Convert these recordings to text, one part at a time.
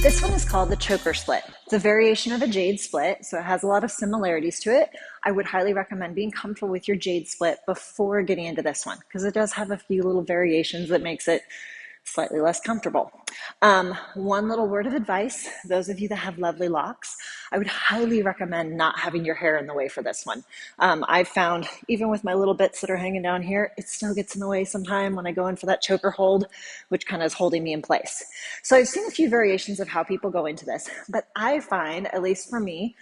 This one is called the choker split. It's a variation of a jade split, so it has a lot of similarities to it. I would highly recommend being comfortable with your jade split before getting into this one, because it does have a few little variations that makes it slightly less comfortable. One little word of advice, those of you that have lovely locks, I would highly recommend not having your hair in the way for this one. I've found, even with my little bits that are hanging down here, it still gets in the way sometime when I go in for that choker hold, which kind of is holding me in place. So I've seen a few variations of how people go into this, but I find, at least for me,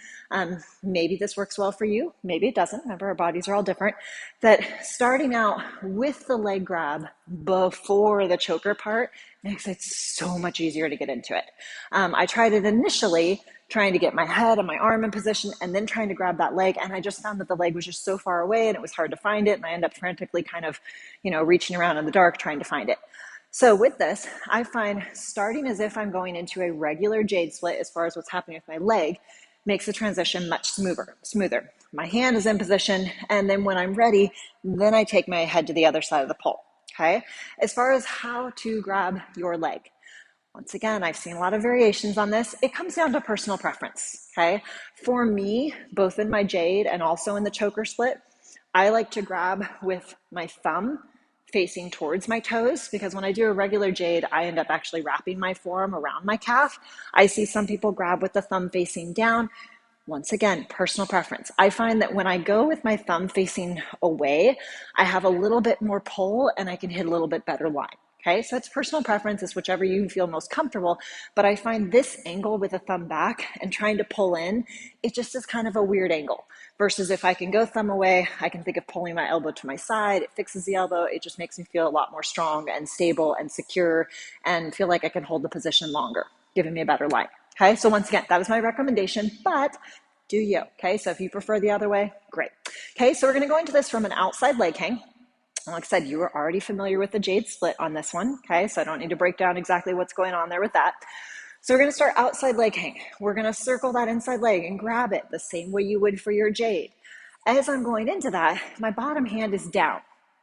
maybe this works well for you, maybe it doesn't. Remember, our bodies are all different, that starting out with the leg grab before the choker part makes it so much easier to get into it. I tried it initially trying to get my head and my arm in position and then trying to grab that leg, and I just found that the leg was just so far away and it was hard to find it, and I ended up frantically kind of, reaching around in the dark trying to find it. So with this, I find starting as if I'm going into a regular jade split as far as what's happening with my leg makes the transition much smoother. My hand is in position, and then when I'm ready, then I take my head to the other side of the pole. Okay. As far as how to grab your leg, once again, I've seen a lot of variations on this. It comes down to personal preference. Okay. For me, both in my jade and also in the choker split, I like to grab with my thumb facing towards my toes, because when I do a regular jade, I end up actually wrapping my forearm around my calf. I see some people grab with the thumb facing down. Once again, personal preference. I find that when I go with my thumb facing away, I have a little bit more pull and I can hit a little bit better line. Okay, so it's personal preference. It's whichever you feel most comfortable. But I find this angle with the thumb back and trying to pull in, it just is kind of a weird angle. Versus if I can go thumb away, I can think of pulling my elbow to my side. It fixes the elbow. It just makes me feel a lot more strong and stable and secure and feel like I can hold the position longer, giving me a better line. Okay, so once again, that is my recommendation, but do you. Okay, so if you prefer the other way, great. Okay, so we're going to go into this from an outside leg hang. Like I said, you were already familiar with the jade split on this one. Okay, so I don't need to break down exactly what's going on there with that. So we're going to start outside leg hang. We're going to circle that inside leg and grab it the same way you would for your jade. As I'm going into that, my bottom hand is down.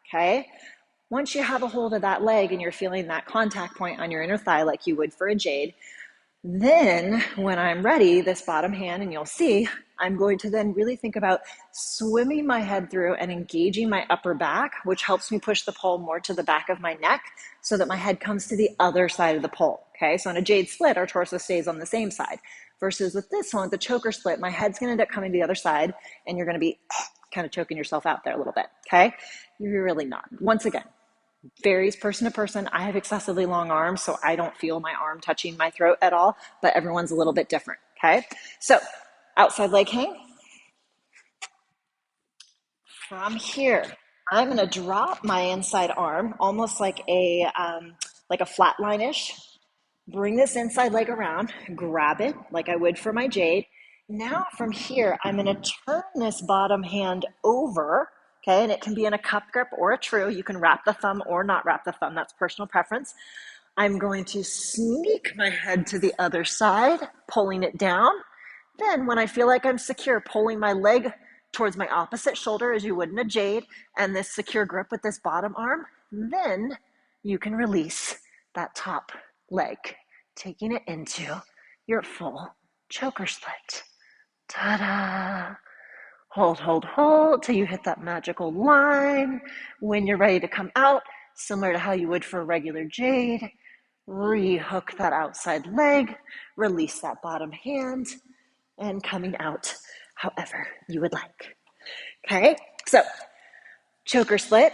Okay, once you have a hold of that leg and you're feeling that contact point on your inner thigh like you would for a jade, then when I'm ready, this bottom hand, and you'll see, I'm going to then really think about swimming my head through and engaging my upper back, which helps me push the pole more to the back of my neck so that my head comes to the other side of the pole. Okay, so in a jade split, our torso stays on the same side. Versus with this one, the choker split, my head's going to end up coming to the other side, and you're going to be kind of choking yourself out there a little bit. Okay, you're really not. Once again, varies person to person. I have excessively long arms, so I don't feel my arm touching my throat at all, but everyone's a little bit different. Okay, so outside leg hang. From here, I'm going to drop my inside arm almost like a flat line-ish. Bring this inside leg around, grab it like I would for my jade. Now from here, I'm going to turn this bottom hand over. Okay, and it can be in a cup grip or a thru. You can wrap the thumb or not wrap the thumb. That's personal preference. I'm going to sneak my head to the other side, pulling it down. Then when I feel like I'm secure, pulling my leg towards my opposite shoulder as you would in a jade, and this secure grip with this bottom arm, then you can release that top leg, taking it into your full choker split. Ta-da! Hold till you hit that magical line. When you're ready to come out, similar to how you would for a regular jade, rehook that outside leg, release that bottom hand, and coming out however you would like. Okay, so choker split,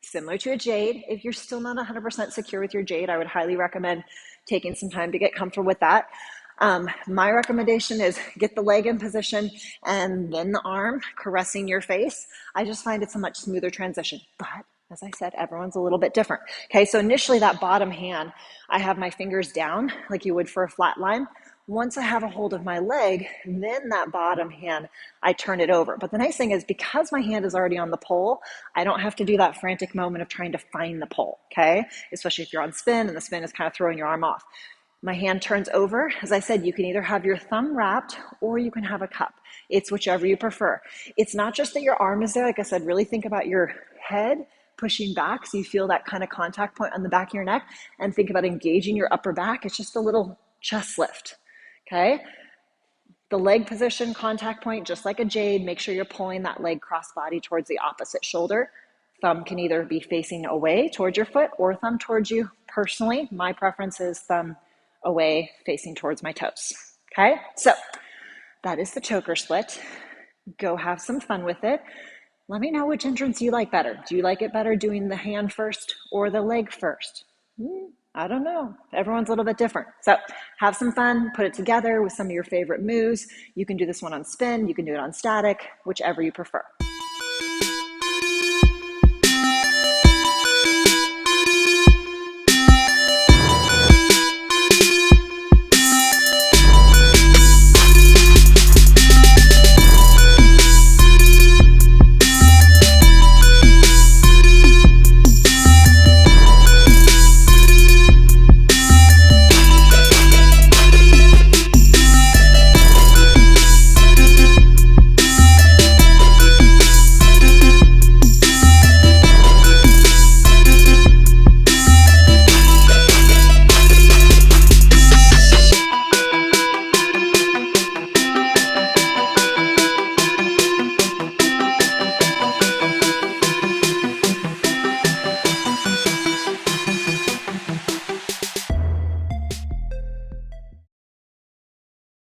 similar to a jade. If you're still not 100% secure with your jade, I would highly recommend taking some time to get comfortable with that. My recommendation is get the leg in position and then the arm caressing your face. I just find it's a much smoother transition, but as I said, everyone's a little bit different. Okay, so initially that bottom hand, I have my fingers down like you would for a flat line. Once I have a hold of my leg, then that bottom hand, I turn it over. But the nice thing is, because my hand is already on the pole, I don't have to do that frantic moment of trying to find the pole, okay? Especially if you're on spin and the spin is kind of throwing your arm off. My hand turns over. As I said, you can either have your thumb wrapped or you can have a cup. It's whichever you prefer. It's not just that your arm is there. Like I said, really think about your head pushing back so you feel that kind of contact point on the back of your neck, and think about engaging your upper back. It's just a little chest lift. Okay. The leg position, contact point, just like a jade, make sure you're pulling that leg crossbody towards the opposite shoulder. Thumb can either be facing away towards your foot or thumb towards you. Personally, my preference is thumb away facing towards my toes. Okay, so that is the choker split. Go have some fun with it. Let me know which entrance you like better. Do you like it better doing the hand first or the leg first? I don't know. Everyone's a little bit different. So have some fun, put it together with some of your favorite moves. You can do this one on spin, you can do it on static, whichever you prefer.